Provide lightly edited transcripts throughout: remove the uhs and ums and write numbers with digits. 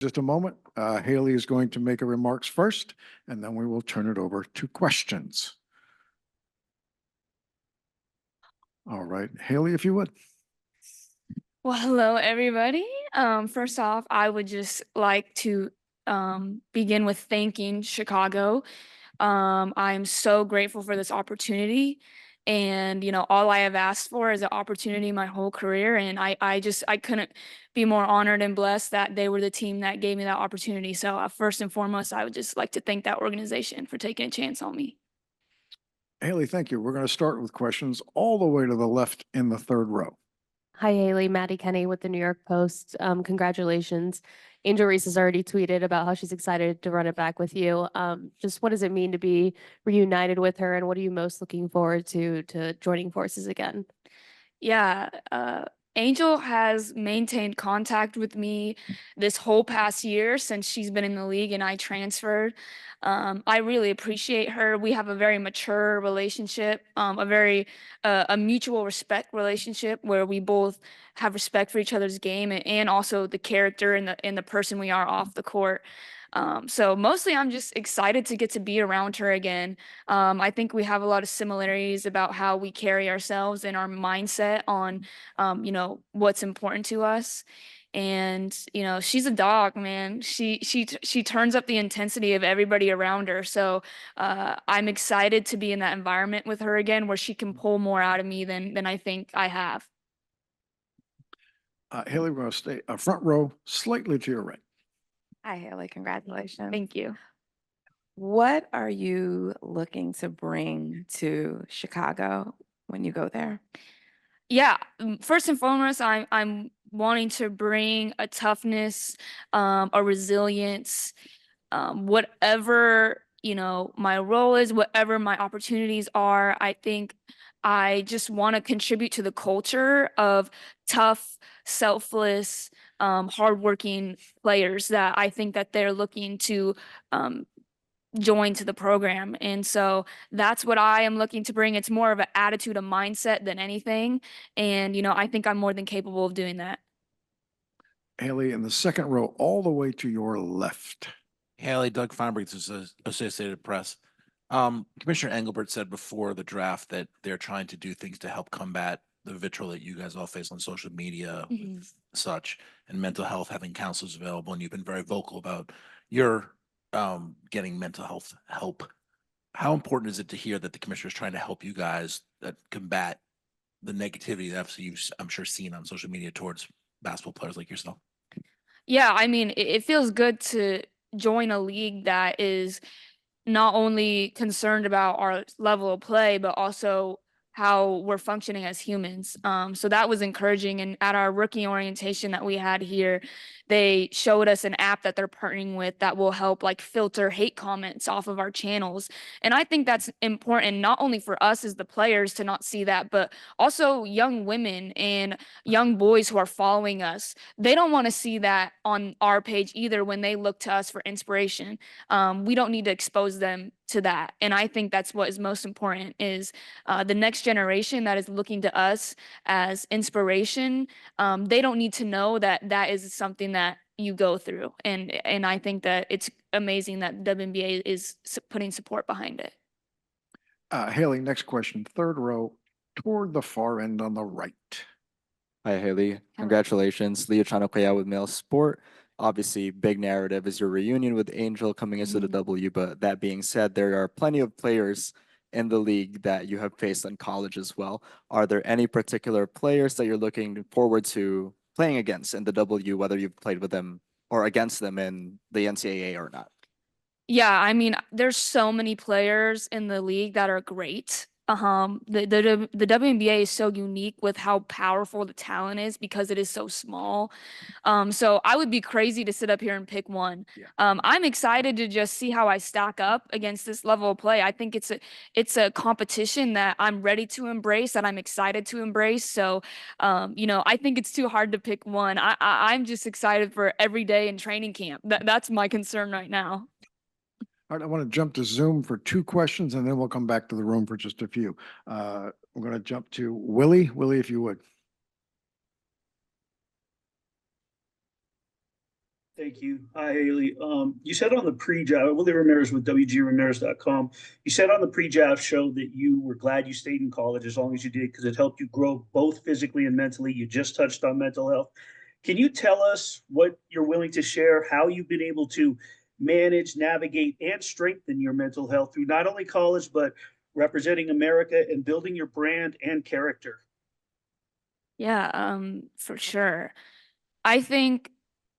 Just a moment. Hailey is going to make her remarks first, and then we will turn it over to questions. All right, Hailey, if you would. Well, hello, everybody. First off, I would just like to begin with thanking Chicago. I'm so grateful for this opportunity. And, all I have asked for is an opportunity my whole career. And I couldn't be more honored and blessed that they were the team that gave me that opportunity. So first and foremost, I would just like to thank that organization for taking a chance on me. Hailey, thank you. We're going to start with questions all the way to the left in the third row. Hi, Haley. Maddie Kenny with the New York Post. Congratulations. Angel Reese has already tweeted about how she's excited to run it back with you. Just what does it mean to be reunited with her, and what are you most looking forward to joining forces again? Yeah, Angel has maintained contact with me this whole past year since she's been in the league and I transferred. I really appreciate her. We have a very mature relationship, a mutual respect relationship where we both have respect for each other's game and also the character and the person we are off the court. So mostly I'm just excited to get to be around her again. I think we have a lot of similarities about how we carry ourselves and our mindset on, what's important to us. And she's a dog, man. She turns up the intensity of everybody around her. So I'm excited to be in that environment with her again, where she can pull more out of me than I think I have. Hailey, we're going to stay front row, slightly to your right. Hi, Haley. Congratulations. Thank you. What are you looking to bring to Chicago when you go there? Yeah, first and foremost, I'm wanting to bring a toughness, a resilience, whatever, my role is, whatever my opportunities are. I think I just want to contribute to the culture of tough, selfless, hardworking players that I think that they're looking to join to the program. And so that's what I am looking to bring. It's more of an attitude, a mindset than anything. And, I think I'm more than capable of doing that. Hailey, in the second row, all the way to your left. Haley, Doug Feinberg, this is Associated Press. Commissioner Engelbert said before the draft that they're trying to do things to help combat the vitriol that you guys all face on social media, such, and mental health, having counselors available. And you've been very vocal about your getting mental health help. How important is it to hear that the commissioner is trying to help you guys combat the negativity that you've, I'm sure, seen on social media towards basketball players like yourself? Yeah, I mean, it feels good to join a league that is not only concerned about our level of play, but also how we're functioning as humans. So that was encouraging. And at our rookie orientation that we had here, they showed us an app that they're partnering with that will help like filter hate comments off of our channels. And I think that's important, not only for us as the players to not see that, but also young women and young boys who are following us. They don't want to see that on our page either when they look to us for inspiration. We don't need to expose them to that. And I think that's what is most important is the next generation that is looking to us as inspiration. They don't need to know that that is something that you go through. And I think that it's amazing that WNBA is putting support behind it. Hailey, next question, third row, toward the far end on the right. Hi, Haley. Congratulations. Leo Chanokaya with Mail Sport. Obviously, big narrative is your reunion with Angel coming into the W. But that being said, there are plenty of players in the league that you have faced in college as well. Are there any particular players that you're looking forward to playing against in the W, whether you've played with them or against them in the NCAA or not? Yeah, I mean, there's so many players in the league that are great. The WNBA is so unique with how powerful the talent is because it is so small. So I would be crazy to sit up here and pick one. Yeah. I'm excited to just see how I stack up against this level of play. I think it's a competition that I'm ready to embrace, that I'm excited to embrace. So, I think it's too hard to pick one. I'm just excited for every day in training camp. That's my concern right now. All right, I want to jump to Zoom for two questions, and then we'll come back to the room for just a few. We're going to jump to Willie. Willie, if you would. Thank you. Hi, Haley. You said on the pre-draft, Willie Ramirez with WGRamirez.com, you said on the pre-draft show that you were glad you stayed in college as long as you did because it helped you grow both physically and mentally. You just touched on mental health. Can you tell us what you're willing to share, how you've been able to manage, navigate, and strengthen your mental health through not only college, but representing America and building your brand and character? Yeah, for sure. I think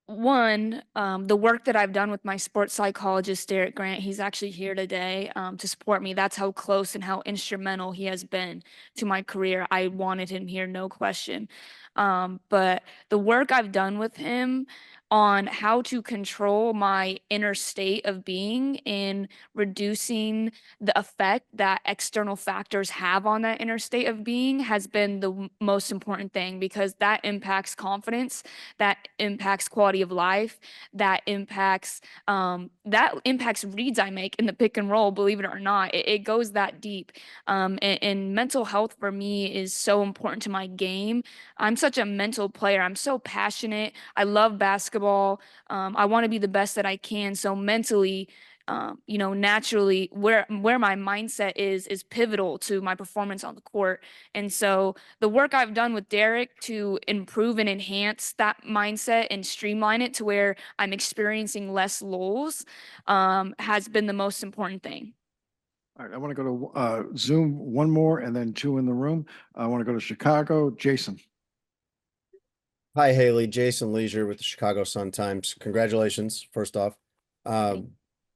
one, the work that I've done with my sports psychologist, Derek Grant, he's actually here today to support me. That's how close and how instrumental he has been to my career. I wanted him here, no question. But the work I've done with him on how to control my inner state of being in reducing the effect that external factors have on that inner state of being has been the most important thing, because that impacts confidence, that impacts quality of life, that impacts reads I make in the pick and roll, believe it or not. It goes that deep. And mental health for me is so important to my game. I'm such a mental player. I'm so passionate. I love basketball. I want to be the best that I can. So mentally, naturally, where my mindset is pivotal to my performance on the court. And so the work I've done with Derek to improve and enhance that mindset and streamline it to where I'm experiencing less lulls has been the most important thing. All right, I want to go to Zoom, one more, and then two in the room. I want to go to Chicago. Jason. Hi, Haley. Jason Leisure with the Chicago Sun-Times. Congratulations, first off. I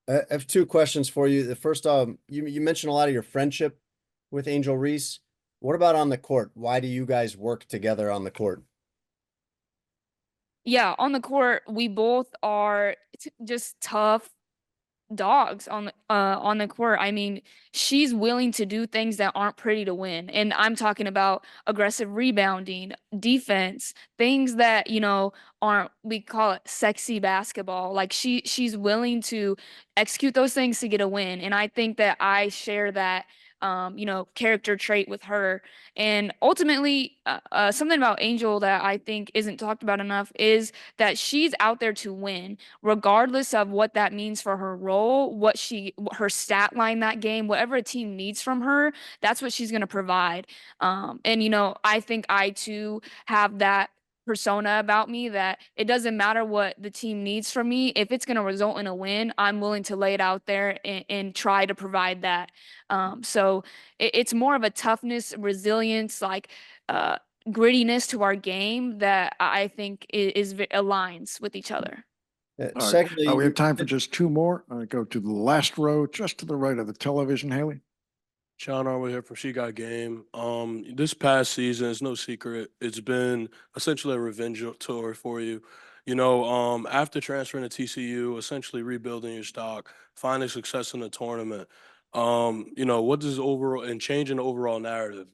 have two questions for you. The first, you mentioned a lot of your friendship with Angel Reese. What about on the court? Why do you guys work together on the court? Yeah, on the court, we both are just tough dogs on the court. I mean, she's willing to do things that aren't pretty to win. And I'm talking about aggressive rebounding, defense, things that, aren't, we call it sexy basketball. Like she's willing to execute those things to get a win. And I think that I share that character trait with her. And ultimately, something about Angel that I think isn't talked about enough is that she's out there to win, regardless of what that means for her role, her stat line that game, whatever a team needs from her, that's what she's going to provide. I think I too have that persona about me, that it doesn't matter what the team needs from me. If it's going to result in a win, I'm willing to lay it out there and try to provide that. So it's more of a toughness, resilience, like grittiness to our game that I think aligns with each other. All right. Secondly, We have time for just two more. I go to the last row, just to the right of the television, Haley. Sean Armour here from She Got Game. This past season, it's no secret, it's been essentially a revenge tour for you. After transferring to TCU, essentially rebuilding your stock, finding success in the tournament. What does overall and changing the overall narrative?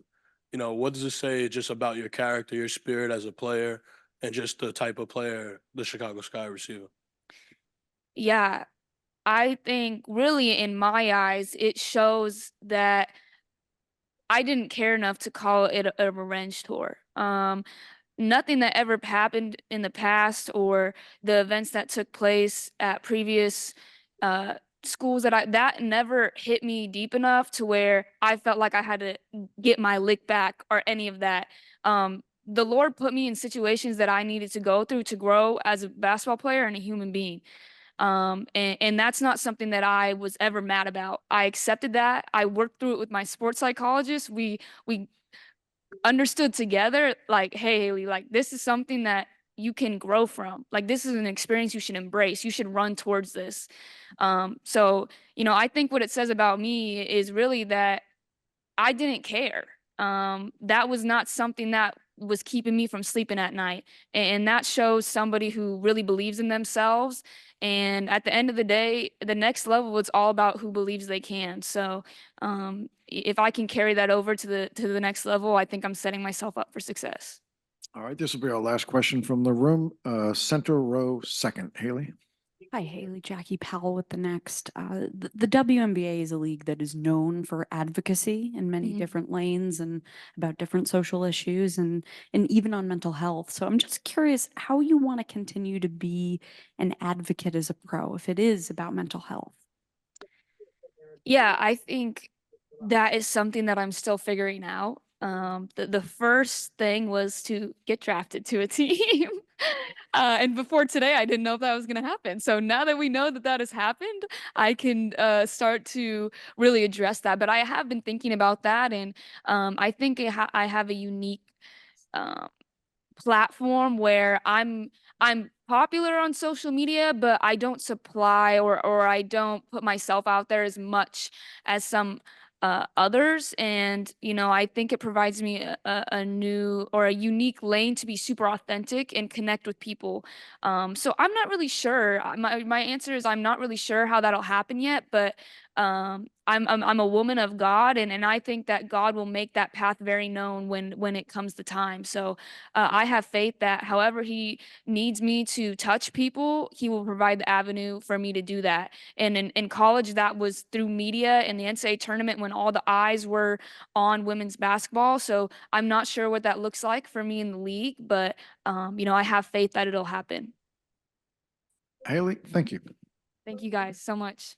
What does it say just about your character, your spirit as a player, and just the type of player the Chicago Sky receiver? Yeah, I think really in my eyes, it shows that I didn't care enough to call it a revenge tour. Nothing that ever happened in the past or the events that took place at previous schools that never hit me deep enough to where I felt like I had to get my lick back or any of that. The Lord put me in situations that I needed to go through to grow as a basketball player and a human being. And that's not something that I was ever mad about. I accepted that. I worked through it with my sports psychologist. We understood together, like, hey, Haley, like this is something that you can grow from. Like this is an experience you should embrace. You should run towards this. I think what it says about me is really that I didn't care. That was not something that was keeping me from sleeping at night. And that shows somebody who really believes in themselves. And at the end of the day, the next level, it's all about who believes they can. So if I can carry that over to the next level, I think I'm setting myself up for success. All right, this will be our last question from the room. Center row second, Haley. Hi, Haley. Jackie Powell with the Next. The WNBA is a league that is known for advocacy in many Mhm. different lanes and about different social issues and even on mental health. So I'm just curious how you want to continue to be an advocate as a pro if it is about mental health. Yeah, I think that is something that I'm still figuring out. The first thing was to get drafted to a team. And before today, I didn't know if that was going to happen. So now that we know that that has happened, I can start to really address that. But I have been thinking about that, and I think I have a unique um, platform where I'm popular on social media, but I don't supply or I don't put myself out there as much as some others. And I think it provides me a new or a unique lane to be super authentic and connect with people. So I'm not really sure. My answer is I'm not really sure how that'll happen yet, but I'm a woman of God, and I think that God will make that path very known when it comes the time. So I have faith that however He needs me to touch people, He will provide the avenue for me to do that. And in college, that was through media and the NCAA tournament when all the eyes were on women's basketball. So I'm not sure what that looks like for me in the league, but I have faith that it'll happen. Haley, thank you. Thank you guys so much.